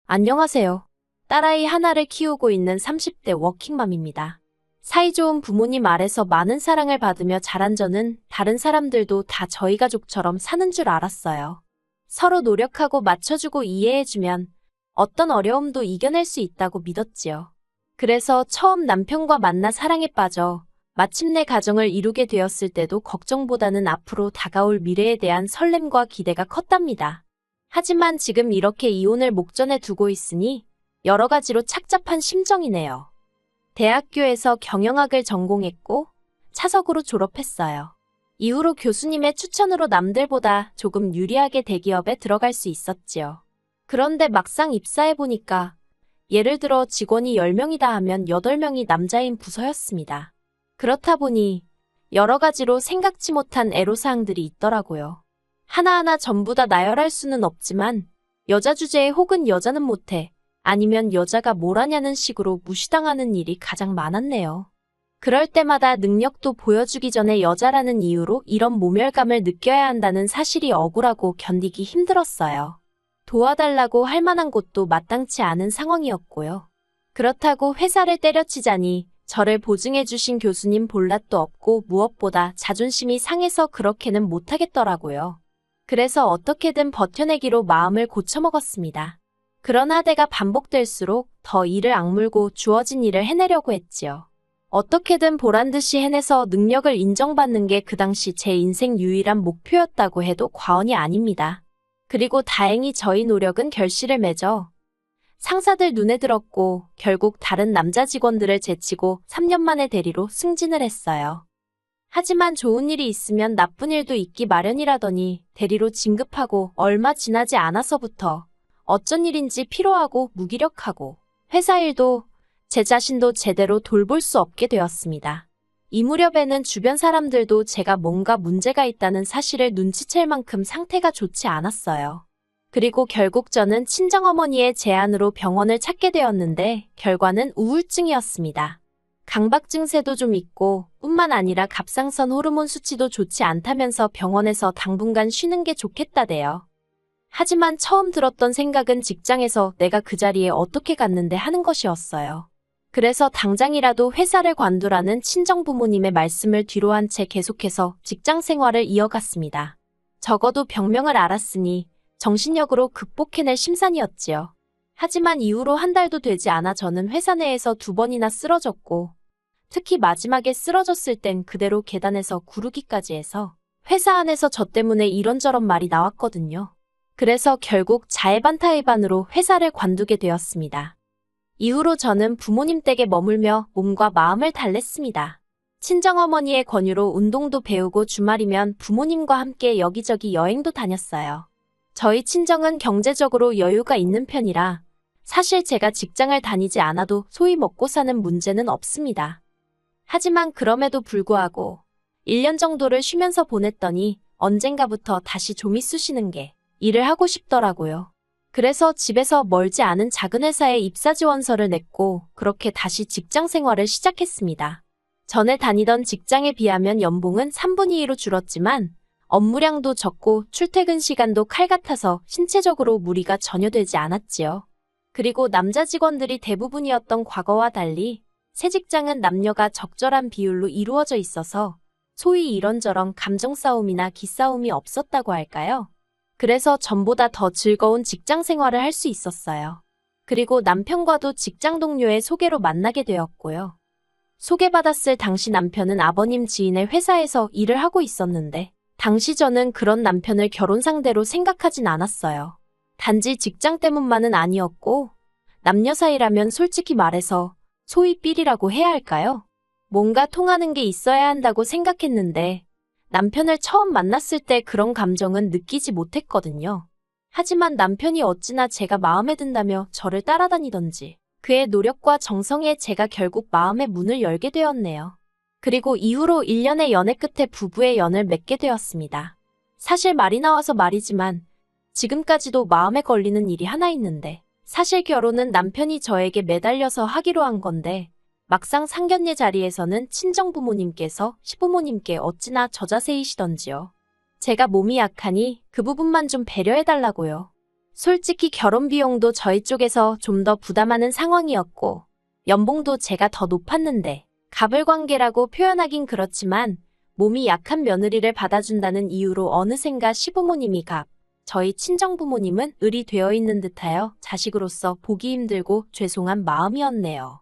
안녕하세요. 딸아이 하나를 키우고 있는 30대 워킹맘입니다. 사이좋은 부모님 아래서 많은 사랑을 받으며 자란 저는 다른 사람들도 다 저희 가족처럼 사는 줄 알았어요. 서로 노력하고 맞춰주고 이해해주면 어떤 어려움도 이겨낼 수 있다고 믿었지요. 그래서 처음 남편과 만나 사랑에 빠져 마침내 가정을 이루게 되었을 때도 걱정보다는 앞으로 다가올 미래에 대한 설렘과 기대가 컸답니다. 하지만 지금 이렇게 이혼을 목전에 두고 있으니 여러 가지로 착잡한 심정이네요. 대학교에서 경영학을 전공했고 차석으로 졸업했어요. 이후로 교수님의 추천으로 남들보다 조금 유리하게 대기업에 들어갈 수 있었지요. 그런데 막상 입사해보니까 예를 들어 직원이 10명이다 하면 8명이 남자인 부서였습니다. 그렇다 보니 여러 가지로 생각지 못한 애로사항들이 있더라고요. 하나하나 전부 다 나열할 수는 없지만 여자 주제에 혹은 여자는 못해 아니면 여자가 뭘 하냐는 식으로 무시당하는 일이 가장 많았네요. 그럴 때마다 능력도 보여주기 전에 여자라는 이유로 이런 모멸감을 느껴야 한다는 사실이 억울하고 견디기 힘들었어요. 도와달라고 할 만한 곳도 마땅치 않은 상황이었고요. 그렇다고 회사를 때려치자니 저를 보증해주신 교수님 볼랏도 없고 무엇보다 자존심이 상해서 그렇게는 못하겠더라고요. 그래서 어떻게든 버텨내기로 마음을 고쳐먹었습니다. 그런 하대가 반복될수록 더 이를 악물고 주어진 일을 해내려고 했지요. 어떻게든 보란듯이 해내서 능력을 인정받는 게 그 당시 제 인생 유일한 목표였다고 해도 과언이 아닙니다. 그리고 다행히 저희 노력은 결실을 맺어 상사들 눈에 들었고 결국 다른 남자 직원들을 제치고 3년 만에 대리로 승진을 했어요. 하지만 좋은 일이 있으면 나쁜 일도 있기 마련이라더니 대리로 진급하고 얼마 지나지 않아서부터 어쩐 일인지 피로하고 무기력하고 회사 일도 제 자신도 제대로 돌볼 수 없게 되었습니다. 이 무렵에는 주변 사람들도 제가 뭔가 문제가 있다는 사실을 눈치챌 만큼 상태가 좋지 않았어요. 그리고 결국 저는 친정어머니의 제안으로 병원을 찾게 되었는데 결과는 우울증이었습니다. 강박 증세도 좀 있고 뿐만 아니라 갑상선 호르몬 수치도 좋지 않다면서 병원에서 당분간 쉬는 게 좋겠다대요. 하지만 처음 들었던 생각은 직장에서 내가 그 자리에 어떻게 갔는데 하는 것이었어요. 그래서 당장이라도 회사를 관두라는 친정부모님의 말씀을 뒤로한 채 계속해서 직장 생활을 이어갔습니다. 적어도 병명을 알았으니 정신력으로 극복해낼 심산이었지요. 하지만 이후로 한 달도 되지 않아 저는 회사 내에서 2번이나 쓰러졌고 특히 마지막에 쓰러졌을 땐 그대로 계단에서 구르기까지 해서 회사 안에서 저 때문에 이런저런 말이 나왔거든요. 그래서 결국 자해반타해반으로 회사를 관두게 되었습니다. 이후로 저는 부모님 댁에 머물며 몸과 마음을 달랬습니다. 친정어머니의 권유로 운동도 배우고 주말이면 부모님과 함께 여기저기 여행도 다녔어요. 저희 친정은 경제적으로 여유가 있는 편이라 사실 제가 직장을 다니지 않아도 소위 먹고 사는 문제는 없습니다. 하지만 그럼에도 불구하고 1년 정도를 쉬면서 보냈더니 언젠가부터 다시 좀이 쑤시는 게 일을 하고 싶더라고요. 그래서 집에서 멀지 않은 작은 회사에 입사 지원서를 냈고 그렇게 다시 직장 생활을 시작했습니다. 전에 다니던 직장에 비하면 연봉은 3분의 2로 줄었지만 업무량도 적고 출퇴근 시간도 칼 같아서 신체적으로 무리가 전혀 되지 않았지요. 그리고 남자 직원들이 대부분이었던 과거와 달리 새 직장은 남녀가 적절한 비율로 이루어져 있어서 소위 이런저런 감정 싸움이나 기싸움이 없었다고 할까요? 그래서 전보다 더 즐거운 직장 생활을 할 수 있었어요. 그리고 남편과도 직장 동료의 소개로 만나게 되었고요. 소개받았을 당시 남편은 아버님 지인의 회사에서 일을 하고 있었는데 당시 저는 그런 남편을 결혼 상대로 생각하진 않았어요. 단지 직장 때문만은 아니었고 남녀 사이라면 솔직히 말해서 소위 삘이라고 해야 할까요? 뭔가 통하는 게 있어야 한다고 생각했는데 남편을 처음 만났을 때 그런 감정은 느끼지 못했거든요. 하지만 남편이 어찌나 제가 마음에 든다며 저를 따라다니던지 그의 노력과 정성에 제가 결국 마음의 문을 열게 되었네요. 그리고 이후로 1년의 연애 끝에 부부의 연을 맺게 되었습니다. 사실 말이 나와서 말이지만 지금까지도 마음에 걸리는 일이 하나 있는데 사실 결혼은 남편이 저에게 매달려서 하기로 한 건데 막상 상견례 자리에서는 친정부모님께서 시부모님께 어찌나 저자세이시던지요. 제가 몸이 약하니 그 부분만 좀 배려해달라고요. 솔직히 결혼 비용도 저희 쪽에서 좀 더 부담하는 상황이었고, 연봉도 제가 더 높았는데, 가불관계라고 표현하긴 그렇지만, 몸이 약한 며느리를 받아준다는 이유로 어느샌가 시부모님이 저희 친정부모님은 을이 되어 있는 듯하여 자식으로서 보기 힘들고 죄송한 마음이었네요.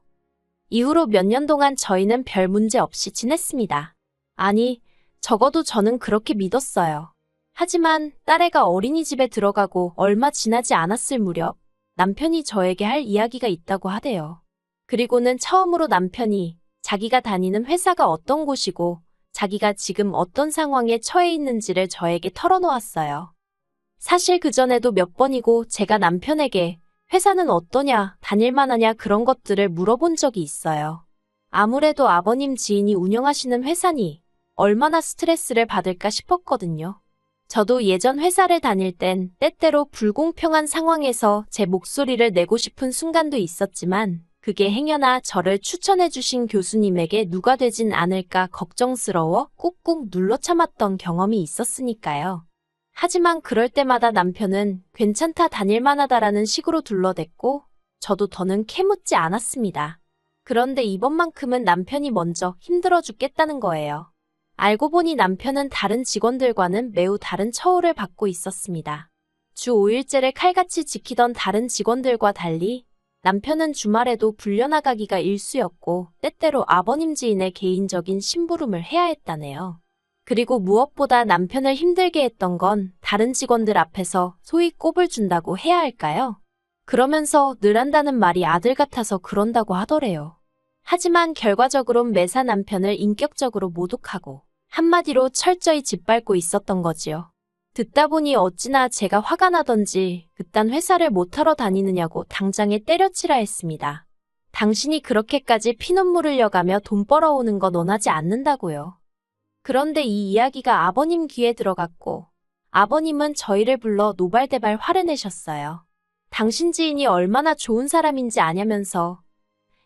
이후로 몇 년 동안 저희는 별 문제 없이 지냈습니다. 아니, 적어도 저는 그렇게 믿었어요. 하지만 딸애가 어린이집에 들어가고 얼마 지나지 않았을 무렵 남편이 저에게 할 이야기가 있다고 하대요. 그리고는 처음으로 남편이 자기가 다니는 회사가 어떤 곳이고 자기가 지금 어떤 상황에 처해 있는지를 저에게 털어놓았어요. 사실 그전에도 몇 번이고 제가 남편에게 회사는 어떠냐, 다닐만하냐 그런 것들을 물어본 적이 있어요. 아무래도 아버님 지인이 운영하시는 회사니 얼마나 스트레스를 받을까 싶었거든요. 저도 예전 회사를 다닐 땐 때때로 불공평한 상황에서 제 목소리를 내고 싶은 순간도 있었지만 그게 행여나 저를 추천해주신 교수님에게 누가 되진 않을까 걱정스러워 꾹꾹 눌러 참았던 경험이 있었으니까요. 하지만 그럴 때마다 남편은 괜찮다 다닐만하다라는 식으로 둘러댔고 저도 더는 캐묻지 않았습니다. 그런데 이번만큼은 남편이 먼저 힘들어 죽겠다는 거예요. 알고 보니 남편은 다른 직원들과는 매우 다른 처우를 받고 있었습니다. 주 5일제를 칼같이 지키던 다른 직원들과 달리 남편은 주말에도 불려나가기가 일쑤였고 때때로 아버님 지인의 개인적인 심부름을 해야 했다네요. 그리고 무엇보다 남편을 힘들게 했던 건 다른 직원들 앞에서 소위 꼽을 준다고 해야 할까요? 그러면서 늘 한다는 말이 아들 같아서 그런다고 하더래요. 하지만 결과적으론 매사 남편을 인격적으로 모독하고 한마디로 철저히 짓밟고 있었던 거지요. 듣다 보니 어찌나 제가 화가 나던지 그딴 회사를 못하러 다니느냐고 당장에 때려치라 했습니다. 당신이 그렇게까지 피눈물 흘려가며 돈 벌어오는 건 원하지 않는다고요. 그런데 이 이야기가 아버님 귀에 들어갔고 아버님은 저희를 불러 노발대발 화를 내셨어요. 당신 지인이 얼마나 좋은 사람인지 아냐면서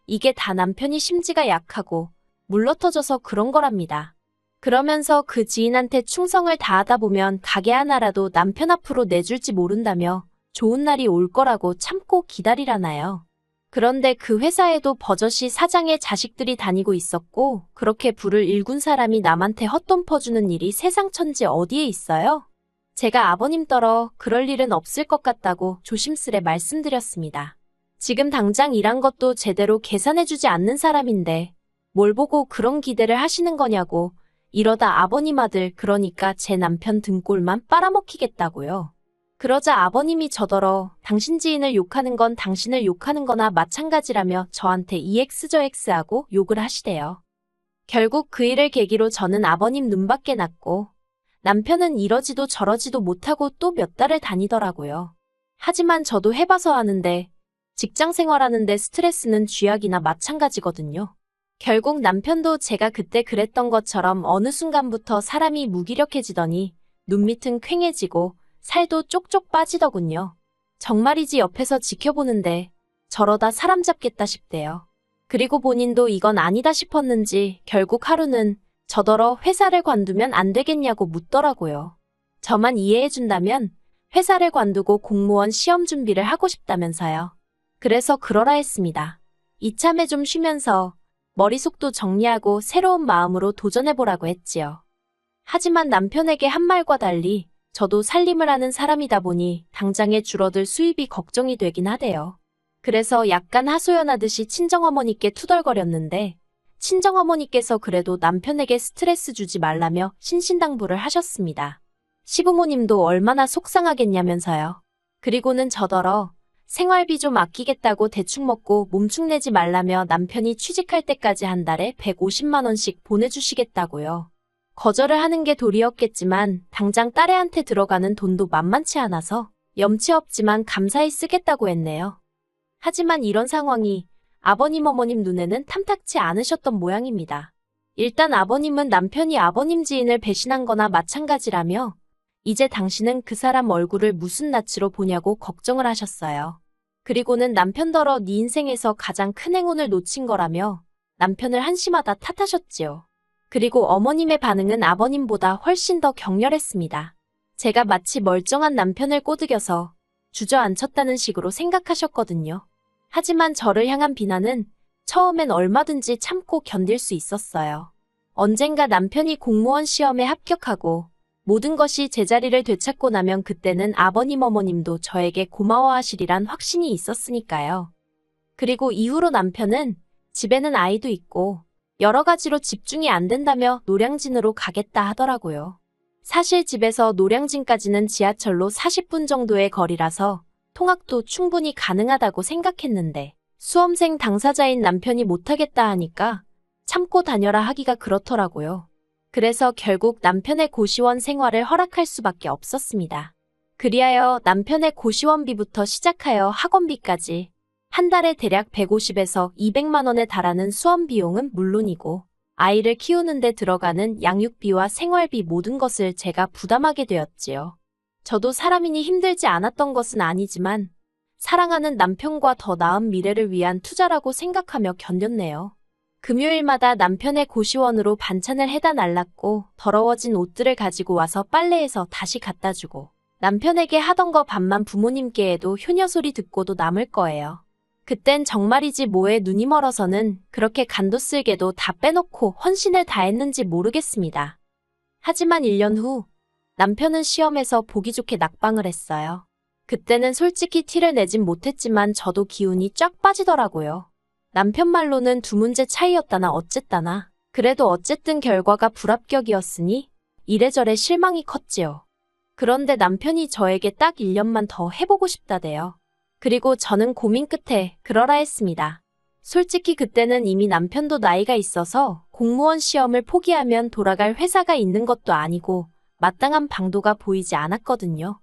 이게 다 남편이 심지가 약하고 물러터져서 그런 거랍니다. 그러면서 그 지인한테 충성을 다하다 보면 가게 하나라도 남편 앞으로 내줄지 모른다며 좋은 날이 올 거라고 참고 기다리라나요. 그런데 그 회사에도 버젓이 사장의 자식들이 다니고 있었고 그렇게 부를 일군 사람이 남한테 헛돈 퍼주는 일이 세상 천지 어디에 있어요? 제가 아버님 떨어 그럴 일은 없을 것 같다고 조심스레 말씀드렸습니다. 지금 당장 일한 것도 제대로 계산해주지 않는 사람인데 뭘 보고 그런 기대를 하시는 거냐고 이러다 아버님 아들 그러니까 제 남편 등골만 빨아먹히겠다고요. 그러자 아버님이 저더러 당신 지인을 욕하는 건 당신을 욕하는 거나 마찬가지라며 저한테 EX 저 X하고 욕을 하시대요. 결국 그 일을 계기로 저는 아버님 눈밖에 났고 남편은 이러지도 저러지도 못하고 또 몇 달을 다니더라고요. 하지만 저도 해봐서 아는데 직장 생활하는데 스트레스는 쥐약이나 마찬가지거든요. 결국 남편도 제가 그때 그랬던 것처럼 어느 순간부터 사람이 무기력해지더니 눈밑은 퀭해지고 살도 쪽쪽 빠지더군요. 정말이지 옆에서 지켜보는데 저러다 사람 잡겠다 싶대요. 그리고 본인도 이건 아니다 싶었는지 결국 하루는 저더러 회사를 관두면 안 되겠냐고 묻더라고요. 저만 이해해준다면 회사를 관두고 공무원 시험 준비를 하고 싶다면서요. 그래서 그러라 했습니다. 이참에 좀 쉬면서 머릿속도 정리하고 새로운 마음으로 도전해보라고 했지요. 하지만 남편에게 한 말과 달리 저도 살림을 하는 사람이다 보니 당장에 줄어들 수입이 걱정이 되긴 하대요. 그래서 약간 하소연하듯이 친정어머니께 투덜거렸는데 친정어머니께서 그래도 남편에게 스트레스 주지 말라며 신신당부를 하셨습니다. 시부모님도 얼마나 속상하겠냐면서요. 그리고는 저더러 생활비 좀 아끼겠다고 대충 먹고 몸축내지 말라며 남편이 취직할 때까지 한 달에 150만 원씩 보내주시겠다고요. 거절을 하는 게 도리였겠지만 당장 딸애한테 들어가는 돈도 만만치 않아서 염치 없지만 감사히 쓰겠다고 했네요. 하지만 이런 상황이 아버님 어머님 눈에는 탐탁치 않으셨던 모양입니다. 일단 아버님은 남편이 아버님 지인을 배신한 거나 마찬가지라며 이제 당신은 그 사람 얼굴을 무슨 낯으로 보냐고 걱정을 하셨어요. 그리고는 남편더러 네 인생에서 가장 큰 행운을 놓친 거라며 남편을 한심하다 탓하셨지요. 그리고 어머님의 반응은 아버님보다 훨씬 더 격렬했습니다. 제가 마치 멀쩡한 남편을 꼬드겨서 주저앉혔다는 식으로 생각하셨거든요. 하지만 저를 향한 비난은 처음엔 얼마든지 참고 견딜 수 있었어요. 언젠가 남편이 공무원 시험에 합격하고 모든 것이 제자리를 되찾고 나면 그때는 아버님 어머님도 저에게 고마워하시리란 확신이 있었으니까요. 그리고 이후로 남편은 집에는 아이도 있고 여러 가지로 집중이 안 된다며 노량진으로 가겠다 하더라고요. 사실 집에서 노량진까지는 지하철로 40분 정도의 거리라서 통학도 충분히 가능하다고 생각했는데 수험생 당사자인 남편이 못하겠다 하니까 참고 다녀라 하기가 그렇더라고요. 그래서 결국 남편의 고시원 생활을 허락할 수밖에 없었습니다. 그리하여 남편의 고시원비부터 시작하여 학원비까지 한 달에 대략 150에서 200만 원에 달하는 수험 비용은 물론이고 아이를 키우는 데 들어가는 양육비와 생활비 모든 것을 제가 부담하게 되었지요. 저도 사람이니 힘들지 않았던 것은 아니지만 사랑하는 남편과 더 나은 미래를 위한 투자라고 생각하며 견뎠네요. 금요일마다 남편의 고시원으로 반찬을 해다 날랐고 더러워진 옷들을 가지고 와서 빨래해서 다시 갖다 주고 남편에게 하던 거 반만 부모님께 해도 효녀 소리 듣고도 남을 거예요. 그땐 정말이지 뭐에 눈이 멀어서는 그렇게 간도 쓸게도 다 빼놓고 헌신을 다했는지 모르겠습니다. 하지만 1년 후 남편은 시험에서 보기 좋게 낙방을 했어요. 그때는 솔직히 티를 내진 못했지만 저도 기운이 쫙 빠지더라고요. 남편 말로는 2문제 차이였다나 어쨌다나 그래도 어쨌든 결과가 불합격이었으니 이래저래 실망이 컸지요. 그런데 남편이 저에게 딱 1년만 더 해보고 싶다대요. 그리고 저는 고민 끝에 그러라 했습니다. 솔직히 그때는 이미 남편도 나이가 있어서 공무원 시험을 포기하면 돌아갈 회사가 있는 것도 아니고 마땅한 방도가 보이지 않았거든요.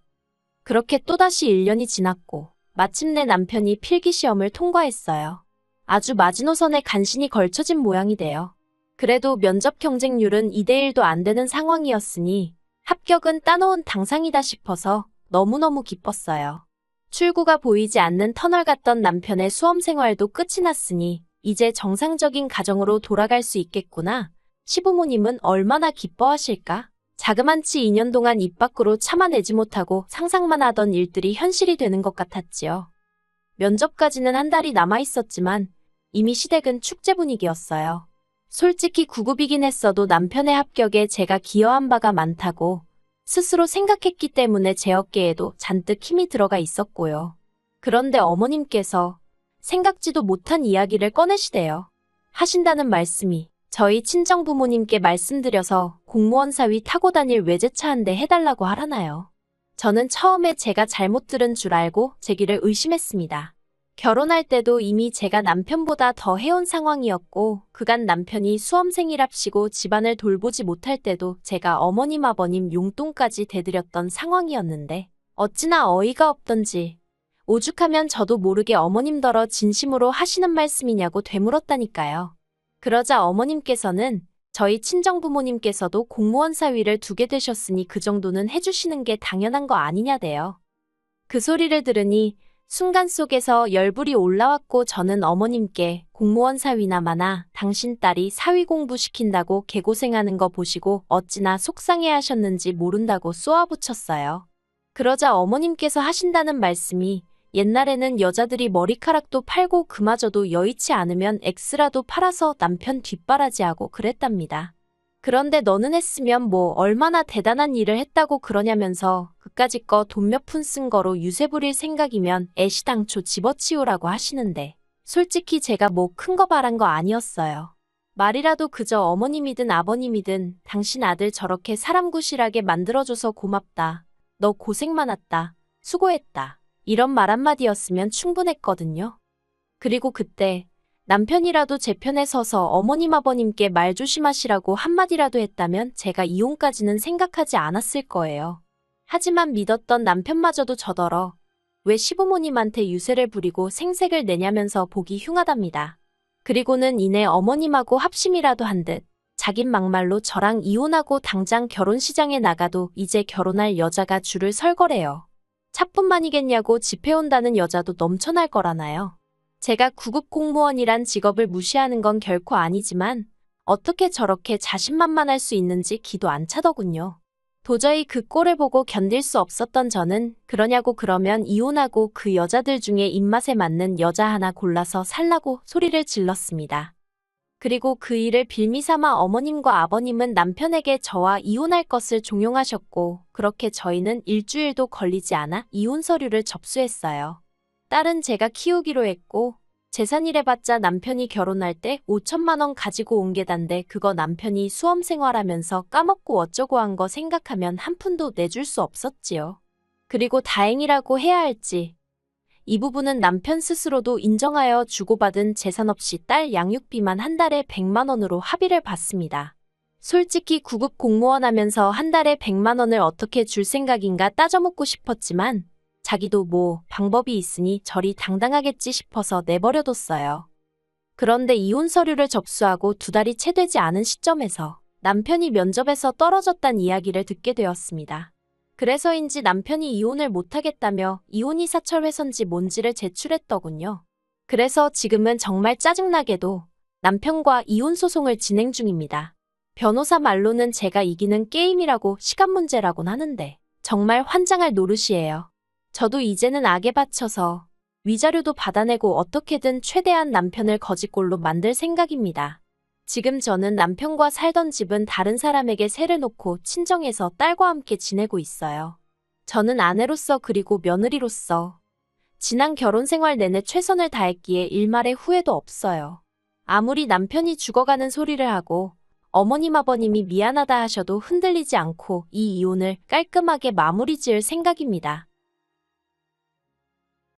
그렇게 또다시 1년이 지났고 마침내 남편이 필기시험을 통과했어요. 아주 마지노선에 간신히 걸쳐진 모양이 돼요. 그래도 면접 경쟁률은 2대1도 안 되는 상황이었으니 합격은 따놓은 당상이다 싶어서 너무너무 기뻤어요. 출구가 보이지 않는 터널 같던 남편의 수험 생활도 끝이 났으니 이제 정상적인 가정으로 돌아갈 수 있겠구나. 시부모님은 얼마나 기뻐하실까? 자그만치 2년 동안 입 밖으로 참아내지 못하고 상상만 하던 일들이 현실이 되는 것 같았지요. 면접까지는 한 달이 남아 있었지만 이미 시댁은 축제 분위기였어요. 솔직히 구급이긴 했어도 남편의 합격에 제가 기여한 바가 많다고 스스로 생각했기 때문에 제 어깨에도 잔뜩 힘이 들어가 있었고요. 그런데 어머님께서 생각지도 못한 이야기를 꺼내시대요. 하신다는 말씀이 저희 친정부모님께 말씀드려서 공무원 사위 타고 다닐 외제차 한 대 해달라고 하라나요. 저는 처음에 제가 잘못 들은 줄 알고 제기를 의심했습니다. 결혼할 때도 이미 제가 남편보다 더 해온 상황이었고 그간 남편이 수험생이랍시고 집안을 돌보지 못할 때도 제가 어머님 아버님 용돈까지 대드렸던 상황이었는데 어찌나 어이가 없던지 오죽하면 저도 모르게 어머님더러 진심으로 하시는 말씀이냐고 되물었다니까요. 그러자 어머님께서는 저희 친정부모님께서도 공무원 사위를 두게 되셨으니 그 정도는 해주시는 게 당연한 거 아니냐대요. 그 소리를 들으니 순간 속에서 열불이 올라왔고 저는 어머님께 공무원 사위나마나 당신 딸이 사위 공부시킨다고 개고생하는 거 보시고 어찌나 속상해하셨는지 모른다고 쏘아붙였어요. 그러자 어머님께서 하신다는 말씀이 옛날에는 여자들이 머리카락도 팔고 그마저도 여의치 않으면 X라도 팔아서 남편 뒷바라지하고 그랬답니다. 그런데 너는 했으면 뭐 얼마나 대단한 일을 했다고 그러냐면서 그까짓 거 돈 몇 푼 쓴 거로 유세 부릴 생각이면 애시당초 집어치우라고 하시는데 솔직히 제가 뭐 큰 거 바란 거 아니었어요. 말이라도 그저 어머님이든 아버님이든 당신 아들 저렇게 사람 구실하게 만들어줘서 고맙다. 너 고생 많았다. 수고했다. 이런 말 한마디였으면 충분했거든요. 그리고 그때 남편이라도 제 편에 서서 어머님 아버님께 말 조심하시라고 한마디라도 했다면 제가 이혼까지는 생각하지 않았을 거예요. 하지만 믿었던 남편마저도 저더러 왜 시부모님한테 유세를 부리고 생색을 내냐면서 보기 흉하답니다. 그리고는 이내 어머님하고 합심이라도 한 듯 자긴 막말로 저랑 이혼하고 당장 결혼시장에 나가도 이제 결혼할 여자가 줄을 설 거래요. 차뿐만이겠냐고 집해온다는 여자도 넘쳐날 거라나요. 제가 구급 공무원이란 직업을 무시하는 건 결코 아니지만 어떻게 저렇게 자신만만할 수 있는지 기도 안 차더군요. 도저히 그 꼴을 보고 견딜 수 없었던 저는 그러냐고 그러면 이혼하고 그 여자들 중에 입맛에 맞는 여자 하나 골라서 살라고 소리를 질렀습니다. 그리고 그 일을 빌미삼아 어머님과 아버님은 남편에게 저와 이혼할 것을 종용하셨고 그렇게 저희는 일주일도 걸리지 않아 이혼 서류를 접수했어요. 딸은 제가 키우기로 했고 재산이래봤자 남편이 결혼할 때 5천만 원 가지고 온 게 단데 그거 남편이 수험 생활하면서 까먹고 어쩌고 한 거 생각하면 한 푼도 내줄 수 없었지요. 그리고 다행이라고 해야 할지 이 부분은 남편 스스로도 인정하여 주고받은 재산 없이 딸 양육비만 한 달에 100만 원으로 합의를 봤습니다. 솔직히 구급 공무원 하면서 한 달에 100만 원을 어떻게 줄 생각인가 따져묻고 싶었지만 자기도 뭐 방법이 있으니 저리 당당하겠지 싶어서 내버려뒀어요. 그런데 이혼 서류를 접수하고 2달이 채 되지 않은 시점에서 남편이 면접에서 떨어졌단 이야기를 듣게 되었습니다. 그래서인지 남편이 이혼을 못하겠다며 이혼이사철회선지 뭔지를 제출했더군요. 그래서 지금은 정말 짜증나게도 남편과 이혼 소송을 진행 중입니다. 변호사 말로는 제가 이기는 게임이라고 시간 문제라곤 하는데 정말 환장할 노릇이에요. 저도 이제는 악에 바쳐서 위자료도 받아내고 어떻게든 최대한 남편을 거지꼴로 만들 생각입니다. 지금 저는 남편과 살던 집은 다른 사람에게 세를 놓고 친정에서 딸과 함께 지내고 있어요. 저는 아내로서 그리고 며느리로서 지난 결혼 생활 내내 최선을 다했기에 일말의 후회도 없어요. 아무리 남편이 죽어가는 소리를 하고 어머님 아버님이 미안하다 하셔도 흔들리지 않고 이 이혼을 깔끔하게 마무리 지을 생각입니다.